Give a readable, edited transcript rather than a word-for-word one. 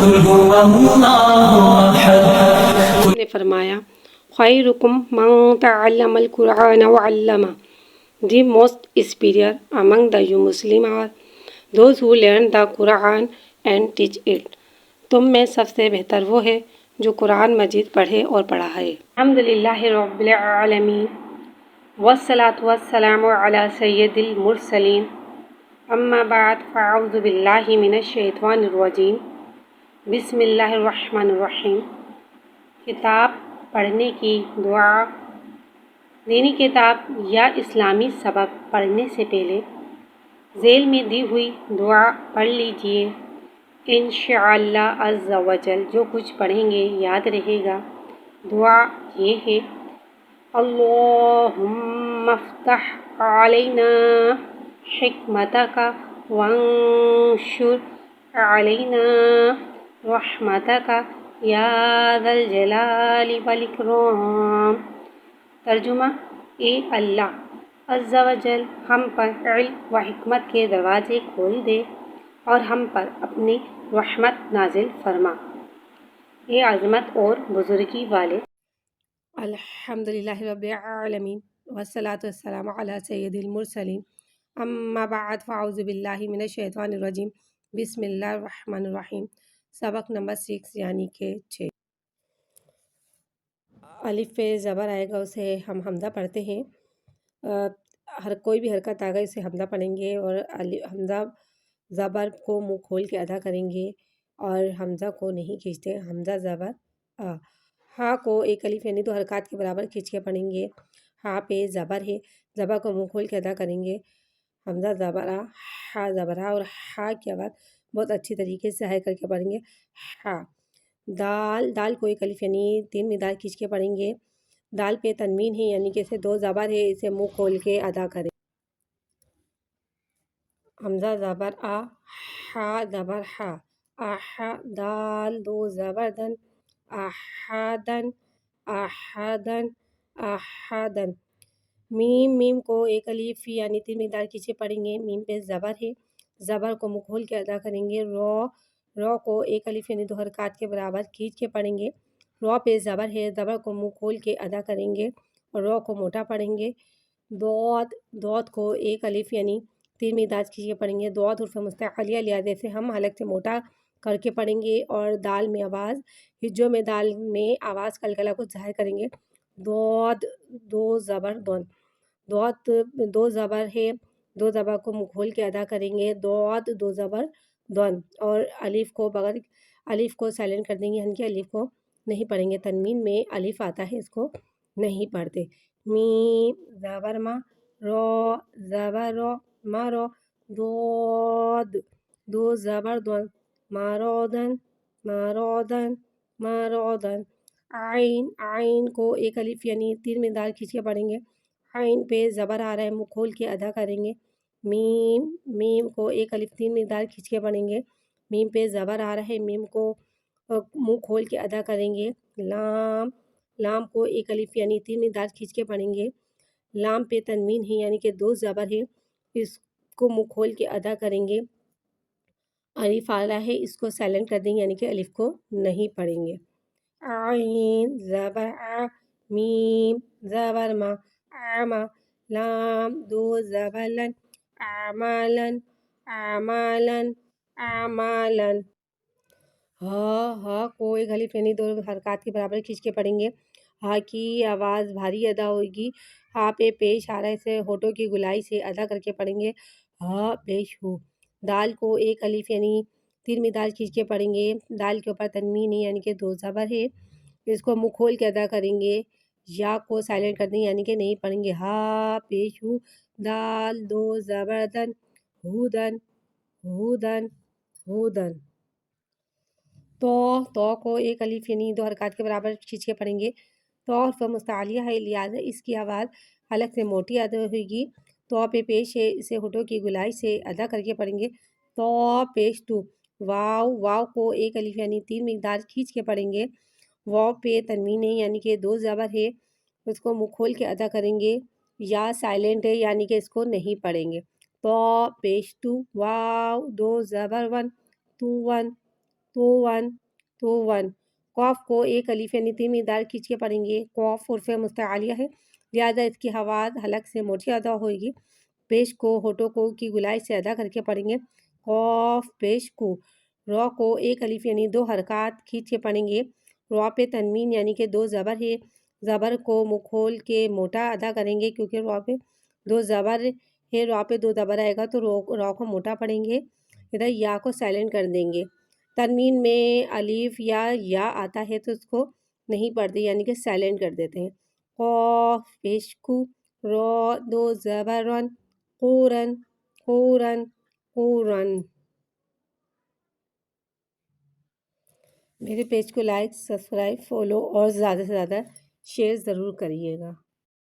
قل هو الله أحد. نے فرمایا خیرکم من تعلم القرآن وعلمہ. The most superior among the you Muslim are those who learn the Quran and teach it. تم میں سب سے بہتر وہ ہے جو قرآن مجید پڑھے اور پڑھائے. الحمدللہ رب العالمین والصلاة والسلام علی سید المرسلین. اما بعد فاعوذ باللہ من الشیطان الرجیم. بسم اللہ الرحمن الرحیم. کتاب پڑھنے کی دعا. دینی کتاب یا اسلامی سبق پڑھنے سے پہلے ذیل میں دی ہوئی دعا پڑھ لیجئے. انشاءاللہ عز و جل جو کچھ پڑھیں گے یاد رہے گا. دعا یہ ہے: اللہم افتح علینا حکمتک وانشر علینا رحمتک یا ذا الجلال والاکرام. ترجمہ: اے اللہ عز و جل ہم پر علم و حکمت کے دروازے کھول دے اور ہم پر اپنی رحمت نازل فرما. اے عظمت اور بزرگی والے. الحمدللہ رب العالمین والصلاة والسلام علی سید المرسلین. اما بعد فاعوذ باللہ من الشیطان الرجیم. بسم اللہ الرحمن الرحیم. سبق نمبر 6 یعنی کہ 6. الف پہ زبر آئے گا اسے ہم حمزہ پڑھتے ہیں. ہر کوئی بھی حرکت آ گئی اسے حمزہ پڑھیں گے اور حمزہ زبر کو منہ کھول کے ادا کریں گے اور حمزہ کو نہیں کھینچتے. حمزہ زبر آ. ہاں کو ایک الف یعنی 2 حرکات کے برابر کھینچ کے پڑھیں گے. ہاں پہ زبر ہے، زبر کو منہ کھول کے ادا کریں گے. حمزہ زبر آ، ہا زبر ہا، اور ہا کی آواز بہت اچھی طریقے سے ہائے کر کے پڑھیں گے. ہا. دال، دال کو ایک الف یعنی 3 مدار کھینچ کے پڑھیں گے. دال پہ تنوین ہے یعنی کہ اسے 2 زبر ہے، اسے منہ کھول کے ادا کریں. حمزہ زبر آ، ہا زبر ہا، آہا. دال 2 زبر دن، آہادن، آہادن، آہادن. میم، میم کو ایک الف یعنی 3 مقدار کھینچ کے پڑھیں گے. میم پہ زبر ہے، زبر کو منہ کھول کے ادا کریں گے. رو، رو کو ایک الف یعنی 2 حرکات کے برابر کھینچ کے پڑھیں گے. رو پہ زبر ہے، زبر کو منہ کھول کے ادا کریں گے اور رو کو موٹا پڑھیں گے. دود، دود کو ایک الف یعنی 3 مقدار کھینچ کے پڑھیں گے. دود حرف مستعلیہ لہٰذا سے ہم حلق سے موٹا کر کے پڑھیں گے اور دال میں آواز ہجوں میں دال میں آواز قلقلہ کو ظاہر کریں گے. دود 2 زبر دون. دود 2 زبر ہے، 2 زبر کو منہ کھول کے ادا کریں گے. دود 2 زبر دون. اور الف کو بغیر الف کو سائلنٹ کر دیں گے یعنی کہ الف کو نہیں پڑھیں گے. تنوین میں الف آتا ہے، اس کو نہیں پڑھتے. میم زبر ما، رو زبر رو، مارو. دود 2 زبر دون، مارودن، مارودن، مارودن. عین، عین کو ایک الف یعنی 3 مقدار کھینچ کے پڑھیں گے. عین پہ زبر آ رہا ہے، منہ کھول کے ادا کریں گے. میم، میم کو ایک الف 3 مقدار کھینچ کے پڑھیں گے. میم پہ زبر آ رہا ہے، میم کو منہ کھول کے ادا کریں گے. لام، لام کو ایک الف یعنی 3 مقدار کھینچ کے پڑھیں گے. لام پہ تنوین ہے یعنی کہ 2 زبر ہے، اس کو منہ کھول کے ادا کریں گے. الف آ رہا ہے، اس کو سائلنٹ کر دیں گے یعنی کہ الف کو نہیں پڑھیں گے. عین زبر آ، میم زبر ما، آما. لام 2 زبر لن، اعمالن، اعمالن، اعمالن. ہا، ہا کو ایک الف یعنی 2 حرکات کے برابر کھینچ کے پڑھیں گے. ہا کی آواز بھاری ادا ہوگی. ہا پہ پیش آ رہا ہے، اسے ہونٹوں کی گولائی سے ادا کر کے پڑھیں گے. ہا پیش ہو. دال کو ایک الف یعنی 3 مقدار کھینچ کے پڑھیں گے. دال کے اوپر تنوین ہے یعنی کہ 2 زبر ہے، اس کو منہ کھول کے ادا کریں گے. یا کو سائلنٹ کر دیں یعنی کہ نہیں پڑھیں گے. ہا پیش ہو. دال 2 زبر دن، ہودن، ہودن، ہودن. تو، تو کو ایک الف یعنی 2 حرکات کے برابر کھینچ کے پڑھیں گے. تو حرف مستعلیہ ہے لہٰذا اس کی آواز حلق سے موٹی ادا ہوگی. تو پہ پیش ہے، اسے ہونٹوں کی گولائی سے ادا کر کے پڑھیں گے. تو پیش تو. واو، واو کو ایک الف یعنی 3 مقدار کھینچ کے پڑھیں گے. واو پہ تنوین ہے یعنی کہ 2 زبر ہے، اس کو منہ کھول کے ادا کریں گے. یا سائلنٹ ہے یعنی کہ اس کو نہیں پڑھیں گے. تو پیش تو. واو 2 زبر ون، تو ون، طوًا طوًا۔ قاف کو ایک الف یعنی تین مقدار کھینچ کے پڑھیں گے۔ قاف حرف مستعلیہ ہے، لہٰذا اس کی آواز حلق سے موٹی ادا ہوئے گی۔ پیش کو ہونٹوں کو کی گولائی سے ادا کر کے پڑھیں گے۔ قاف پیش کو۔ را کو ایک الف یعنی دو حرکات کھینچ کے پڑھیں گے۔ را پہ تنوین یعنی کہ دو زبر ہے، زبر کو منہ کھول کے موٹا ادا کریں گے کیونکہ را پہ دو زبر ہے، را پہ دو زبر آئے گا تو را کو موٹا پڑھیں گے۔ ادھر یا کو سائلنٹ کر دیں گے۔ تنوین میں الف یا آتا ہے تو اس کو نہیں پڑھتے یعنی کہ سائلنٹ کر دیتے ہیں۔ قاف پیش کو، را دو زبرن، قورن قورن قورن۔ میرے پیج کو لائک، سبسکرائب، فالو اور زیادہ سے زیادہ شیئر ضرور کریے گا۔